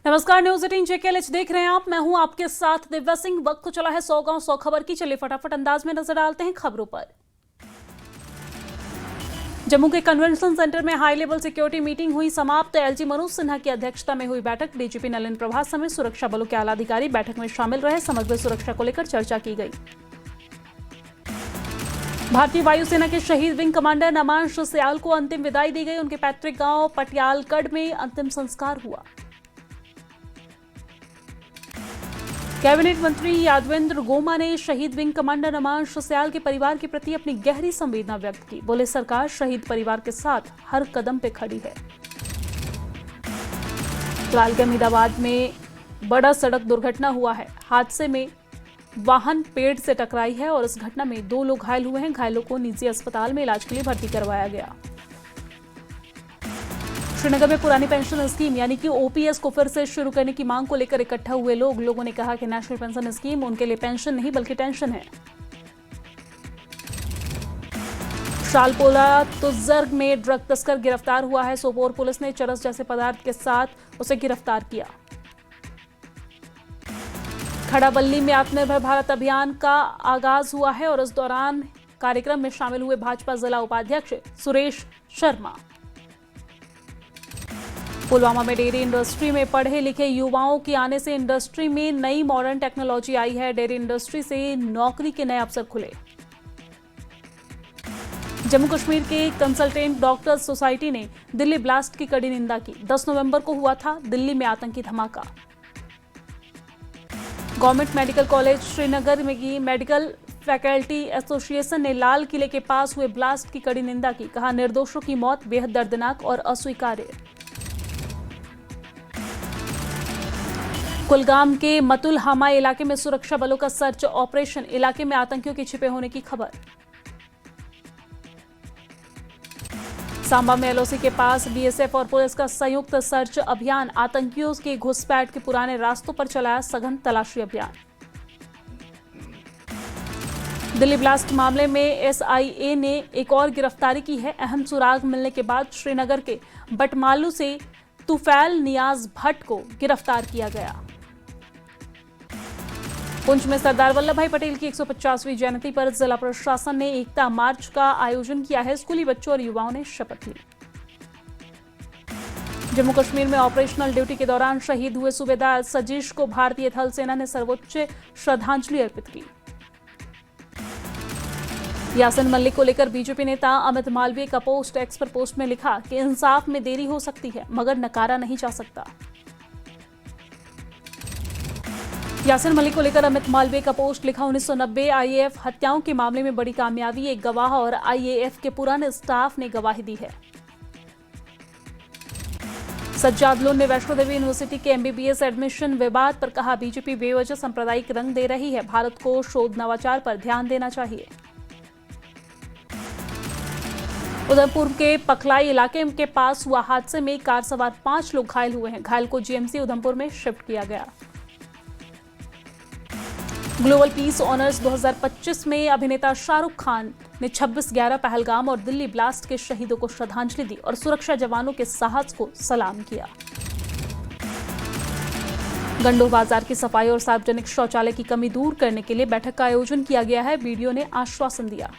नमस्कार, news 18 JKLH देख रहे हैं आप। मैं हूं आपके साथ दिव्या सिंह। वक्त चला है 100 गांव 100 खबर की। चलिए फटाफट अंदाज में नजर डालते हैं खबरों पर। जम्मू के कन्वेंशन सेंटर में हाई लेवल सिक्योरिटी मीटिंग हुई समाप्त। एलजी मनोज सिन्हा की अध्यक्षता में हुई बैठक। डीजीपी नलिन प्रभात समेत सुरक्षा बलों के आला अधिकारी बैठक में शामिल रहे। समग्र सुरक्षा को लेकर चर्चा की गई। भारतीय वायुसेना के शहीद विंग कमांडर नमांश सयाल को अंतिम विदाई दी गई। उनके पैतृक गांव पटियालगढ़ में अंतिम संस्कार हुआ। कैबिनेट मंत्री यादवेंद्र गोमा ने शहीद विंग कमांडर नमांश सयाल के परिवार के प्रति अपनी गहरी संवेदना व्यक्त की। बोले, सरकार शहीद परिवार के साथ हर कदम पे खड़ी है। फिलहाल अहमदाबाद में बड़ा सड़क दुर्घटना हुआ है। हादसे में वाहन पेड़ से टकराई है और इस घटना में 2 लोग घायल हुए हैं। घायलों को निजी अस्पताल में इलाज के लिए भर्ती करवाया गया। श्रीनगर में पुरानी पेंशन स्कीम यानी कि ओपीएस को फिर से शुरू करने की मांग को लेकर इकट्ठा हुए लोगों ने कहा कि नेशनल पेंशन स्कीम उनके लिए पेंशन नहीं बल्कि टेंशन है। शालपोला तुज्जर में ड्रग तस्कर गिरफ्तार हुआ है। सोपोर पुलिस ने चरस जैसे पदार्थ के साथ उसे गिरफ्तार किया। खड़ाबल्ली में आत्मनिर्भर भारत अभियान का आगाज हुआ है और इस दौरान कार्यक्रम में शामिल हुए भाजपा जिला उपाध्यक्ष सुरेश शर्मा। पुलवामा में डेयरी इंडस्ट्री में पढ़े लिखे युवाओं के आने से इंडस्ट्री में नई मॉडर्न टेक्नोलॉजी आई है। डेयरी इंडस्ट्री से नौकरी के नए अवसर खुले। जम्मू कश्मीर के कंसल्टेंट डॉक्टर्स सोसाइटी ने दिल्ली ब्लास्ट की कड़ी निंदा की। 10 नवंबर को हुआ था दिल्ली में आतंकी धमाका। गवर्नमेंट मेडिकल कॉलेज श्रीनगर में की मेडिकल फैकल्टी एसोसिएशन ने लाल किले के पास हुए ब्लास्ट की कड़ी निंदा की। कहा, निर्दोषों की मौत बेहद दर्दनाक और अस्वीकार्य। कुलगाम के मतुलहामा इलाके में सुरक्षा बलों का सर्च ऑपरेशन। इलाके में आतंकियों के छिपे होने की खबर। सांबा में एलओसी के पास बीएसएफ और पुलिस का संयुक्त सर्च अभियान। आतंकियों के घुसपैठ के पुराने रास्तों पर चलाया सघन तलाशी अभियान। दिल्ली ब्लास्ट मामले में एसआईए ने एक और गिरफ्तारी की है। अहम सुराग मिलने के बाद श्रीनगर के बटमालू से तुफैल नियाज भट्ट को गिरफ्तार किया गया। पुंछ में सरदार वल्लभ भाई पटेल की 150वीं जयंती पर जिला प्रशासन ने एकता मार्च का आयोजन किया है। स्कूली बच्चों और युवाओं ने शपथ ली। जम्मू कश्मीर में ऑपरेशनल ड्यूटी के दौरान शहीद हुए सूबेदार सजीश को भारतीय थल सेना ने सर्वोच्च श्रद्धांजलि अर्पित की। यासिन मलिक को लेकर बीजेपी नेता अमित मालवीय का पोस्ट एक्स पर पोस्ट में लिखा कि इंसाफ में देरी हो सकती है मगर नकारा नहीं जा सकता। यासिन मलिक को लेकर अमित मालवीय का पोस्ट लिखा, 1990 आईएएफ हत्याओं के मामले में बड़ी कामयाबी। एक गवाह और आईएएफ के पुराने स्टाफ ने गवाही दी है। सज्जाद लोन ने वैष्णो देवी यूनिवर्सिटी के एमबीबीएस एडमिशन विवाद पर कहा, बीजेपी बेवजह सांप्रदायिक रंग दे रही है। भारत को शोध नवाचार पर ध्यान देना चाहिए। उधमपुर के पखलाई इलाके के पास हुआ हादसे में कार सवार 5 लोग घायल हुए हैं। घायल को जीएमसी उधमपुर में शिफ्ट किया गया। ग्लोबल पीस ऑनर्स 2025 में अभिनेता शाहरुख खान ने 26/11 पहलगाम और दिल्ली ब्लास्ट के शहीदों को श्रद्धांजलि दी और सुरक्षा जवानों के साहस को सलाम किया। गंडोह बाजार की सफाई और सार्वजनिक शौचालय की कमी दूर करने के लिए बैठक का आयोजन किया गया है। बीडीओ ने आश्वासन दिया।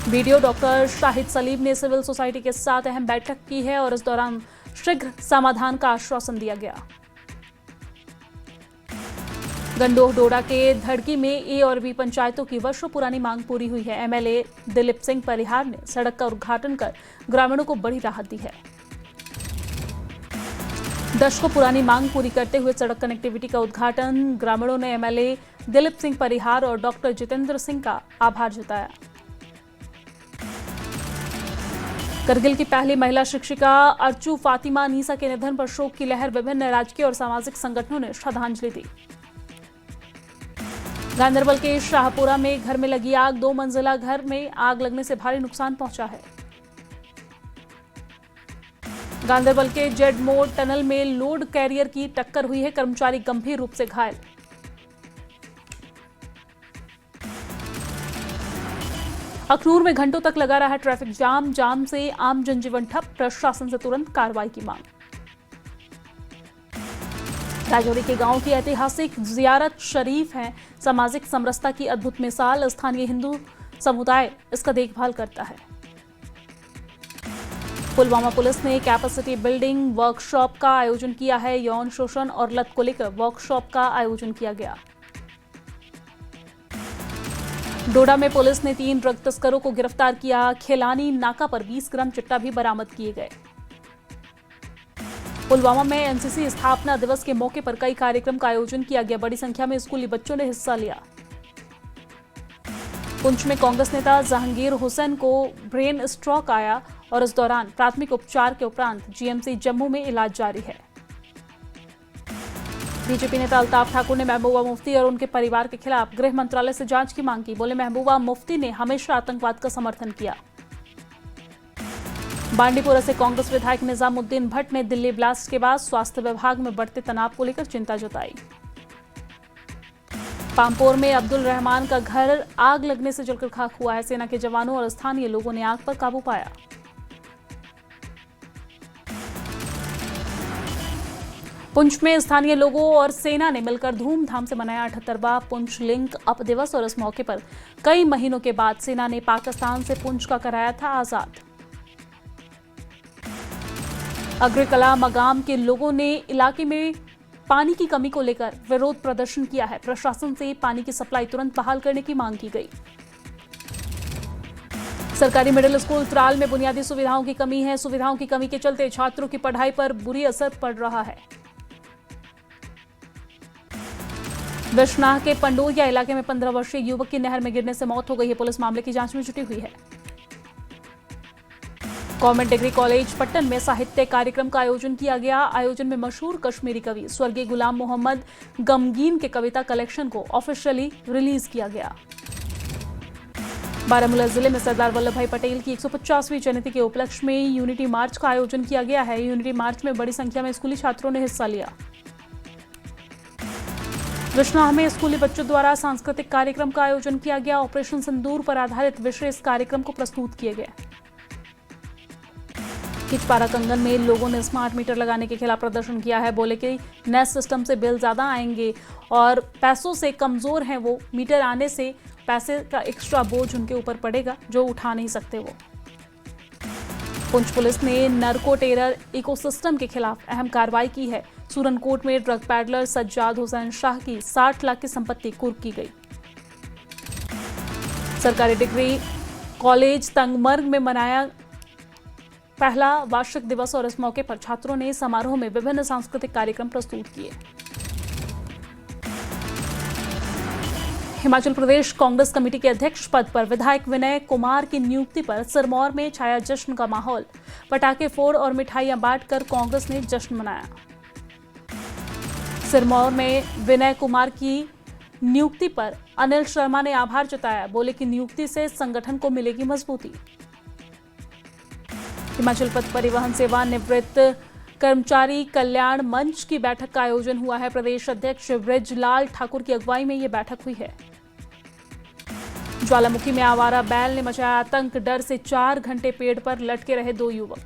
बीडीओ डॉक्टर शाहिद सलीम ने सिविल सोसाइटी के साथ अहम बैठक की है और इस दौरान शीघ्र समाधान का आश्वासन दिया गया। गंडोह डोडा के धड़की में ए और बी पंचायतों की वर्षों पुरानी मांग पूरी हुई है। एमएलए दिलीप सिंह परिहार ने सड़क का उद्घाटन कर ग्रामीणों को बड़ी राहत दी है। दशकों पुरानी मांग पूरी करते हुए सड़क कनेक्टिविटी का उद्घाटन। ग्रामीणों ने एमएलए दिलीप सिंह परिहार और डॉक्टर जितेंद्र सिंह का आभार जताया। करगिल की पहली महिला शिक्षिका अर्चू फातिमा नीसा के निधन पर शोक की लहर। विभिन्न राजकीय और सामाजिक संगठनों ने श्रद्धांजलि दी। गांधरबल के शाहपुरा में घर में लगी आग। 2 मंजिला घर में आग लगने से भारी नुकसान पहुंचा है। गांधरबल के जेड मोड़ टनल में लोड कैरियर की टक्कर हुई है। कर्मचारी गंभीर रूप से घायल। अखनूर में घंटों तक लगा रहा ट्रैफिक जाम से आम जनजीवन ठप। प्रशासन से तुरंत कार्रवाई की मांग। राजौरी के गांव की ऐतिहासिक जियारत शरीफ है सामाजिक समरसता की अद्भुत मिसाल। स्थानीय हिंदू समुदाय इसका देखभाल करता है। पुलवामा पुलिस ने कैपेसिटी बिल्डिंग वर्कशॉप का आयोजन किया है। यौन शोषण और लत को लेकर वर्कशॉप का आयोजन किया गया। डोडा में पुलिस ने 3 ड्रग तस्करों को गिरफ्तार किया। खेलानी नाका पर 20 ग्राम चिट्टा भी बरामद किए गए। पुलवामा में एनसीसी स्थापना दिवस के मौके पर कई कार्यक्रम का आयोजन किया गया। बड़ी संख्या में स्कूली बच्चों ने हिस्सा लिया। पुंछ में कांग्रेस नेता जहांगीर हुसैन को ब्रेन स्ट्रोक आया और इस दौरान प्राथमिक उपचार के उपरांत जीएमसी जम्मू में इलाज जारी है। बीजेपी नेता अल्ताफ ठाकुर ने महबूबा मुफ्ती और उनके परिवार के खिलाफ गृह मंत्रालय से जांच की मांग की। बोले, महबूबा मुफ्ती ने हमेशा आतंकवाद का समर्थन किया। बांडीपुरा से कांग्रेस विधायक निजामुद्दीन भट्ट ने दिल्ली ब्लास्ट के बाद स्वास्थ्य विभाग में बढ़ते तनाव को लेकर चिंता जताई। पामपोर में अब्दुल रहमान का घर आग लगने से जलकर खाक हुआ है। सेना के जवानों और स्थानीय लोगों ने आग पर काबू पाया। पुंछ में स्थानीय लोगों और सेना ने मिलकर धूमधाम से मनाया 78वां पुंछ लिंक अप दिवस और इस मौके पर कई महीनों के बाद सेना ने पाकिस्तान से पुंछ का कराया था आजाद। अग्रकला मगाम के लोगों ने इलाके में पानी की कमी को लेकर विरोध प्रदर्शन किया है। प्रशासन से पानी की सप्लाई तुरंत बहाल करने की मांग की गई। सरकारी मिडिल स्कूल त्राल में बुनियादी सुविधाओं की कमी है। सुविधाओं की कमी के चलते छात्रों की पढ़ाई पर बुरी असर पड़ रहा है। विश्वनाह के पंडोरिया इलाके में 15 वर्षीय युवक की नहर में गिरने से मौत हो गई है। पुलिस मामले की जांच में जुटी हुई है। गवर्नमेंट डिग्री कॉलेज पट्टन में साहित्य कार्यक्रम का आयोजन किया गया। आयोजन में मशहूर कश्मीरी कवि स्वर्गीय गुलाम मोहम्मद गमगीन के कविता कलेक्शन को ऑफिशियली रिलीज किया गया। बारामूला जिले में सरदार वल्लभ भाई पटेल की 150वीं जयंती के उपलक्ष्य में यूनिटी मार्च का आयोजन किया गया है। यूनिटी मार्च में बड़ी संख्या में स्कूली छात्रों ने हिस्सा लिया। विश्वनाह में स्कूली बच्चों द्वारा सांस्कृतिक कार्यक्रम का आयोजन किया गया। ऑपरेशन सिंदूर पर आधारित विशेष कार्यक्रम को प्रस्तुत किए गए। किचपारा कंगन में लोगों ने स्मार्ट मीटर लगाने के खिलाफ प्रदर्शन किया है। बोले कि नए सिस्टम से बिल ज्यादा आएंगे और पैसों से कमजोर हैं वो। मीटर आने से पैसे का एक्स्ट्रा बोझ उनके ऊपर पड़ेगा जो उठा नहीं सकते वो। पुंछ पुलिस ने नर्को टेरर इकोसिस्टम के खिलाफ अहम कार्रवाई की है। सूरनकोट में ड्रग पैडलर सज्जाद हुसैन शाह की 60 लाख की संपत्ति कुर्क की गई। सरकारी डिग्री कॉलेज तंगमर्ग में मनाया पहला वार्षिक दिवस और इस मौके पर छात्रों ने समारोह में विभिन्न सांस्कृतिक कार्यक्रम प्रस्तुत किए। हिमाचल प्रदेश कांग्रेस कमेटी के अध्यक्ष पद पर विधायक विनय कुमार की नियुक्ति पर सिरमौर में छाया जश्न का माहौल। पटाखे फोड़ और मिठाइयां बांटकर कांग्रेस ने जश्न मनाया। सिरमौर में विनय कुमार की नियुक्ति पर अनिल शर्मा ने आभार जताया। बोले कि नियुक्ति से संगठन को मिलेगी मजबूती। हिमाचल पथ परिवहन सेवा निवृत्त कर्मचारी कल्याण मंच की बैठक का आयोजन हुआ है। प्रदेश अध्यक्ष ब्रजलाल ठाकुर की अगुवाई में यह बैठक हुई है। ज्वालामुखी में आवारा बैल ने मचाया आतंक। डर से 4 घंटे पेड़ पर लटके रहे 2 युवक।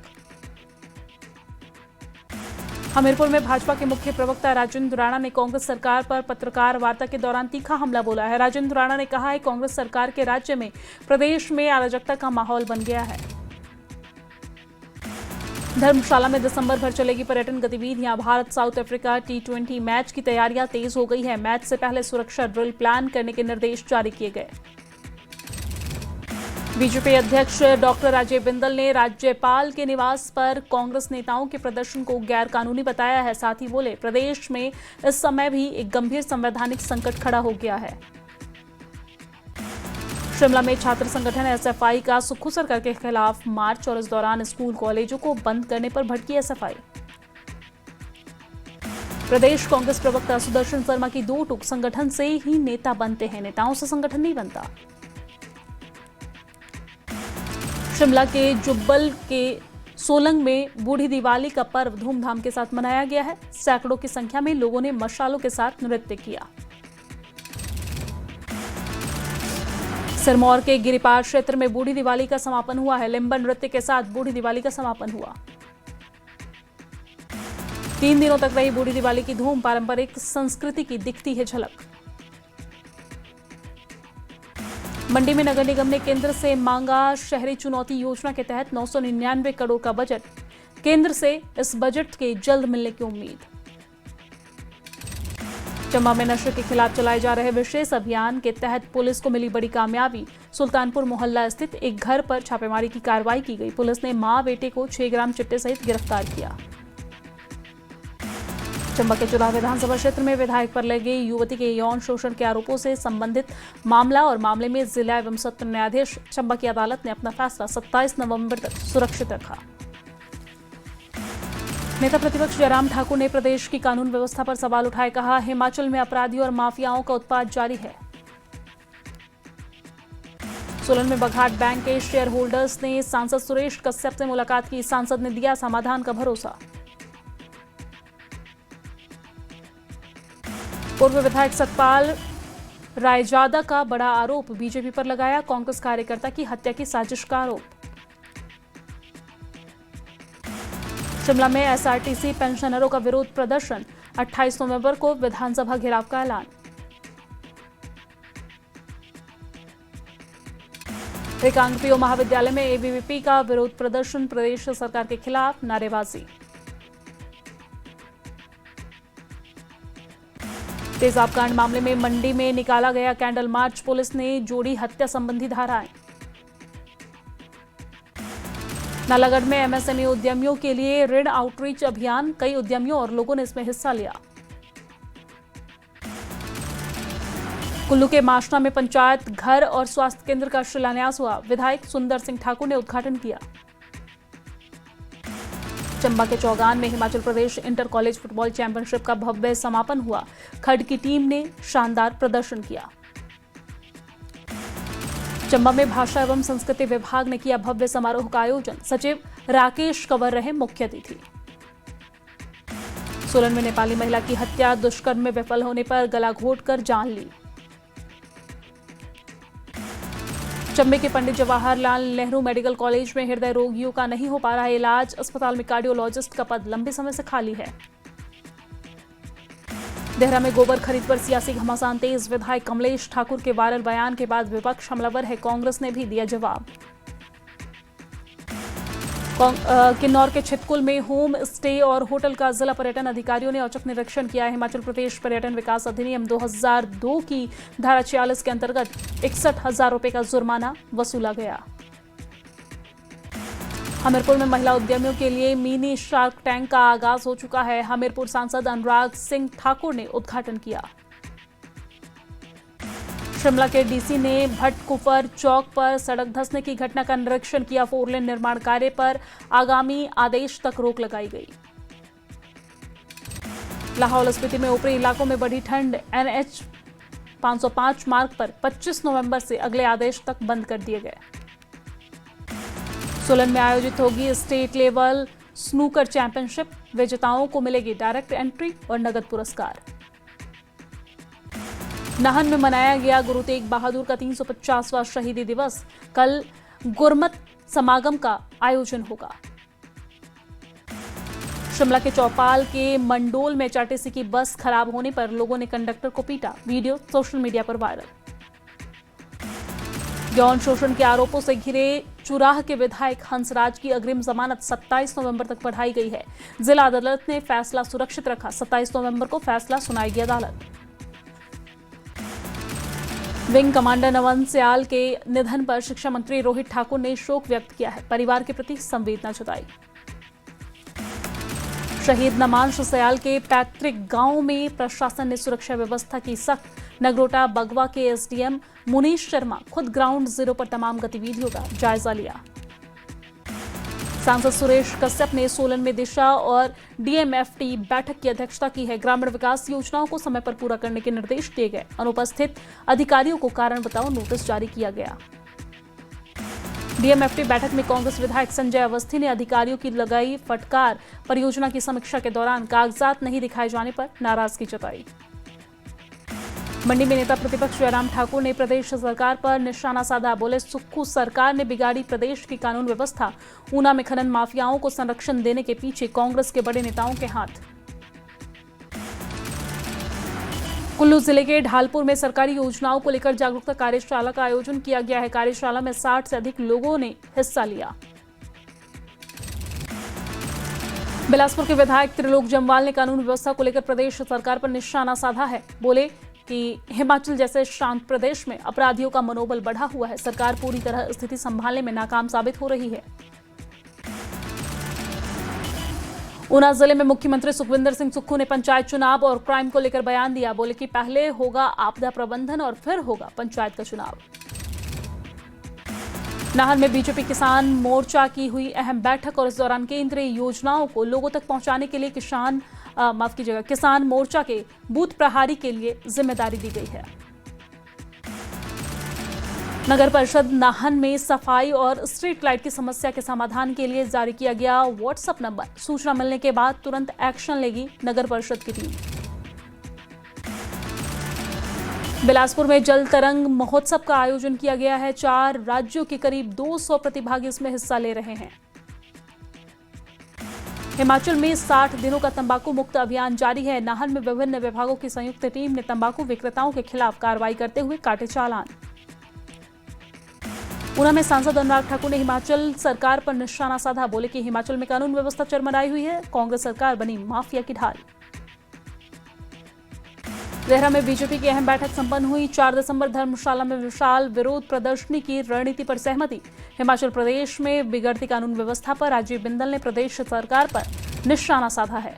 हमीरपुर में भाजपा के मुख्य प्रवक्ता राजेंद्र राणा ने कांग्रेस सरकार पर पत्रकार वार्ता के दौरान तीखा हमला बोला है। राजेंद्र राणा ने कहा है कांग्रेस सरकार के राज्य में प्रदेश में अराजकता का माहौल बन गया है। धर्मशाला में दिसंबर भर चलेगी पर्यटन गतिविधियां। Bharat south Africa T20 match की तैयारियां तेज हो गई है। मैच से पहले सुरक्षा ड्रिल प्लान करने के निर्देश जारी किए गए। बीजेपी अध्यक्ष डॉक्टर अजय बिंदल ने राज्यपाल के निवास पर कांग्रेस नेताओं के प्रदर्शन को गैर कानूनी बताया है। साथ ही बोले प्रदेश में इस समय भी एक गंभीर संवैधानिक संकट खड़ा हो गया है। शिमला में छात्र संगठन SFI का सुक्खू सरकार के खिलाफ मार्च और इस दौरान स्कूल कॉलेजों को बंद करने पर भड़की SFI। प्रदेश कांग्रेस प्रवक्ता सुदर्शन शर्मा की 2 टूक संगठन से ही नेता बनते हैं, नेताओं से संगठन नहीं बनता। शिमला के जुब्बल के सोलंग में बूढ़ी दिवाली का पर्व धूमधाम के साथ मनाया गया है। सैकड़ों की संख्या में लोगों ने मशालों के साथ नृत्य किया। सिरमौर के गिरिपार क्षेत्र में बूढ़ी दिवाली का समापन हुआ है। लिम्बा नृत्य के साथ बूढ़ी दिवाली का समापन हुआ। 3 दिनों तक रही बूढ़ी दिवाली की धूम, पारंपरिक संस्कृति की दिखती है झलक। मंडी में नगर निगम ने केंद्र से मांगा शहरी चुनौती योजना के तहत 999 करोड़ का बजट। केंद्र से इस बजट के जल्द मिलने की उम्मीद। चंबा में नशे के खिलाफ चलाए जा रहे विशेष अभियान के तहत पुलिस को मिली बड़ी कामयाबी। सुल्तानपुर मोहल्ला स्थित एक घर पर छापेमारी की कार्रवाई की गई। पुलिस ने मां बेटे को 6 ग्राम चिट्टे सहित गिरफ्तार किया। चंबा के चुराह विधानसभा क्षेत्र में विधायक पर लगे युवती के यौन शोषण के आरोपों से संबंधित मामला और मामले में जिला एवं सत्र न्यायाधीश चंबा की अदालत ने अपना फैसला 27 नवंबर तक सुरक्षित रखा। नेता प्रतिपक्ष जयराम ठाकुर ने प्रदेश की कानून व्यवस्था पर सवाल उठाए। कहा, हिमाचल में अपराधियों और माफियाओं का उत्पात जारी है। सोलन में बघाट बैंक के शेयर होल्डर्स ने सांसद सुरेश कश्यप से मुलाकात की। सांसद ने दिया समाधान का भरोसा। पूर्व विधायक सतपाल रायजादा का बड़ा आरोप बीजेपी पर लगाया। कांग्रेस कार्यकर्ता की हत्या की साजिश का आरोप। शिमला में एसआरटीसी पेंशनरों का विरोध प्रदर्शन। 28 नवंबर को विधानसभा घेराव का ऐलान। रिकांगपिओ महाविद्यालय में एबीवीपी का विरोध प्रदर्शन। प्रदेश सरकार के खिलाफ नारेबाजी। तेजाब कांड मामले में मंडी में निकाला गया कैंडल मार्च। पुलिस ने जोड़ी हत्या संबंधी धाराएं। नालागढ़ में एमएसएमई उद्यमियों के लिए ऋण आउटरीच अभियान। कई उद्यमियों और लोगों ने इसमें हिस्सा लिया। कुल्लू के माशना में पंचायत घर और स्वास्थ्य केंद्र का शिलान्यास हुआ। विधायक सुंदर सिंह ठाकुर ने उद्घाटन किया। चंबा के चौगान में Himachal Pradesh inter college football championship का भव्य समापन हुआ। खड्ड की टीम ने शानदार प्रदर्शन किया। चंबा में भाषा एवं संस्कृति विभाग ने किया भव्य समारोह का आयोजन। सचिव राकेश कंवर रहे मुख्य अतिथि। सोलन में नेपाली महिला की हत्या, दुष्कर्म में विफल होने पर गला घोंटकर जान ली। चंबे के पंडित जवाहरलाल नेहरू मेडिकल कॉलेज में हृदय रोगियों का नहीं हो पा रहा इलाज। अस्पताल में कार्डियोलॉजिस्ट का पद लंबे समय से खाली है। देहरा में गोबर खरीद पर सियासी घमासान तेज। विधायक कमलेश ठाकुर के वायरल बयान के बाद विपक्ष हमलावर है। कांग्रेस ने भी दिया जवाब। किन्नौर के छितकुल में होम स्टे और होटल का जिला पर्यटन अधिकारियों ने औचक निरीक्षण किया। हिमाचल प्रदेश पर्यटन विकास अधिनियम 2002 की धारा 46 के अंतर्गत 61,000 रुपए का जुर्माना वसूला गया। हमीरपुर में महिला उद्यमियों के लिए मिनी शार्क टैंक का आगाज हो चुका है। हमीरपुर सांसद अनुराग सिंह ठाकुर ने उद्घाटन किया। शिमला के डीसी ने भटकुफर चौक पर सड़क धंसने की घटना का निरीक्षण किया। 4 लेन निर्माण कार्य पर आगामी आदेश तक रोक लगाई गई। लाहौल स्पीति में ऊपरी इलाकों में बढ़ी ठंड। NH 505 मार्ग पर 25 नवंबर से अगले आदेश तक बंद कर दिए गए। सोलन में आयोजित होगी स्टेट लेवल स्नूकर चैंपियनशिप। विजेताओं को मिलेगी डायरेक्ट एंट्री और नगद पुरस्कार। नाहन में मनाया गया गुरु तेग बहादुर का 350वां शहीदी दिवस। कल गुरमत समागम का आयोजन होगा। शिमला के चौपाल के मंडोल में HRTC की बस खराब होने पर लोगों ने कंडक्टर को पीटा। वीडियो सोशल मीडिया पर वायरल। यौन शोषण के आरोपों से घिरे चुराह के विधायक हंसराज की अग्रिम जमानत 27 नवंबर तक बढ़ाई गई है। जिला अदालत ने फैसला सुरक्षित रखा। 27 नवंबर को फैसला सुनाएगी अदालत। विंग कमांडर नवन सयाल के निधन पर शिक्षा मंत्री रोहित ठाकुर ने शोक व्यक्त किया है। परिवार के प्रति संवेदना जताई। शहीद नमांश सयाल के पैतृक गांव में प्रशासन ने सुरक्षा व्यवस्था की सख्त। नगरोटा बगवा के SDM मुनीश शर्मा खुद ग्राउंड जीरो पर तमाम गतिविधियों का जायजा लिया। सांसद सुरेश कश्यप ने सोलन में दिशा और DMFT बैठक की अध्यक्षता की है। ग्रामीण विकास योजनाओं को समय पर पूरा करने के निर्देश दिए गए। अनुपस्थित अधिकारियों को कारण बताओ नोटिस जारी किया गया। DMFT बैठक में कांग्रेस विधायक संजय अवस्थी ने अधिकारियों की लगाई फटकार। परियोजना की समीक्षा के दौरान कागजात नहीं दिखाए जाने पर नाराजगी जताई। मंडी में नेता प्रतिपक्ष जयराम ठाकुर ने प्रदेश सरकार पर निशाना साधा। बोले, सुक्खू सरकार ने बिगाड़ी प्रदेश की कानून व्यवस्था। ऊना में खनन माफियाओं को संरक्षण देने के पीछे कांग्रेस के बड़े नेताओं के हाथ। कुल्लू जिले के ढालपुर में सरकारी योजनाओं को लेकर जागरूकता कार्यशाला का आयोजन किया गया है। कार्यशाला में 60 से अधिक लोगों ने हिस्सा लिया। बिलासपुर के विधायक त्रिलोक जम्वाल ने कानून व्यवस्था को लेकर प्रदेश सरकार पर निशाना साधा है। बोले कि हिमाचल जैसे शांत प्रदेश में अपराधियों का मनोबल बढ़ा हुआ है। सरकार पूरी तरह स्थिति संभालने में नाकाम साबित हो रही है। ऊना जिले में मुख्यमंत्री सुखविंदर सिंह सुक्खू ने पंचायत चुनाव और क्राइम को लेकर बयान दिया। बोले कि पहले होगा आपदा प्रबंधन और फिर होगा पंचायत का चुनाव। नाहन में बीजेपी किसान मोर्चा की हुई अहम बैठक और इस दौरान केंद्रीय योजनाओं को लोगों तक पहुंचाने के लिए किसान मोर्चा के बूथ प्रभारी के लिए जिम्मेदारी दी गई है। नगर परिषद नाहन में सफाई और स्ट्रीट लाइट की समस्या के समाधान के लिए जारी किया गया व्हाट्सएप नंबर। सूचना मिलने के बाद तुरंत एक्शन लेगी नगर परिषद की टीम। बिलासपुर में जल तरंग महोत्सव का आयोजन किया गया है। 4 राज्यों के करीब 200 प्रतिभागी इसमें हिस्सा ले रहे हैं। हिमाचल में 60 दिनों का तंबाकू मुक्त अभियान जारी है। नाहन में विभिन्न विभागों की संयुक्त टीम ने तंबाकू विक्रेताओं के खिलाफ कार्रवाई करते हुए काटे चालान। ऊना में सांसद अनुराग ठाकुर ने हिमाचल सरकार पर निशाना साधा। बोले कि हिमाचल में कानून व्यवस्था चरमराई हुई है। कांग्रेस सरकार बनी माफिया की ढाल। देहरा में बीजेपी की अहम बैठक संपन्न हुई। 4 दिसंबर धर्मशाला में विशाल विरोध प्रदर्शनी की रणनीति पर सहमति। हिमाचल प्रदेश में बिगड़ती कानून व्यवस्था पर राजीव बिंदल ने प्रदेश सरकार पर निशाना साधा है।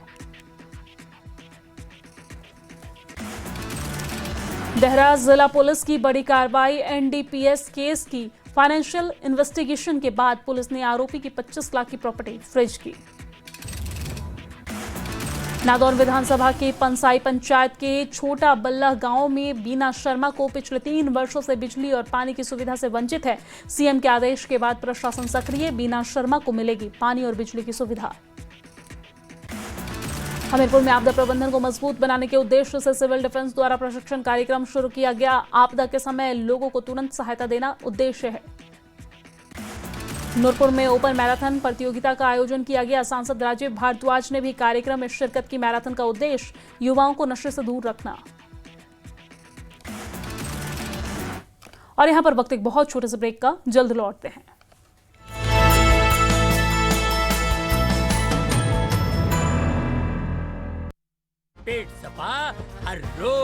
देहरा जिला पुलिस की बड़ी कार्रवाई। एनडीपीएस केस की फाइनेंशियल इन्वेस्टिगेशन के बाद पुलिस ने आरोपी की 25 लाख की प्रॉपर्टी फ्रीज की। नादौन विधानसभा के पंसाई पंचायत के छोटा बल्ला गांव में बीना शर्मा को पिछले 3 वर्षों से बिजली और पानी की सुविधा से वंचित है। सीएम के आदेश के बाद प्रशासन सक्रिय। बीना शर्मा को मिलेगी पानी और बिजली की सुविधा। हमीरपुर में आपदा प्रबंधन को मजबूत बनाने के उद्देश्य से सिविल डिफेंस द्वारा प्रशिक्षण कार्यक्रम शुरू किया गया। आपदा के समय लोगों को तुरंत सहायता देना उद्देश्य है। नूरपुर में ओपन मैराथन प्रतियोगिता का आयोजन किया गया। सांसद राजीव भारद्वाज ने भी कार्यक्रम में शिरकत की। मैराथन का उद्देश्य युवाओं को नशे से दूर रखना। और यहां पर वक्त एक बहुत छोटे से ब्रेक का, जल्द लौटते हैं। पेट सफा हर रोज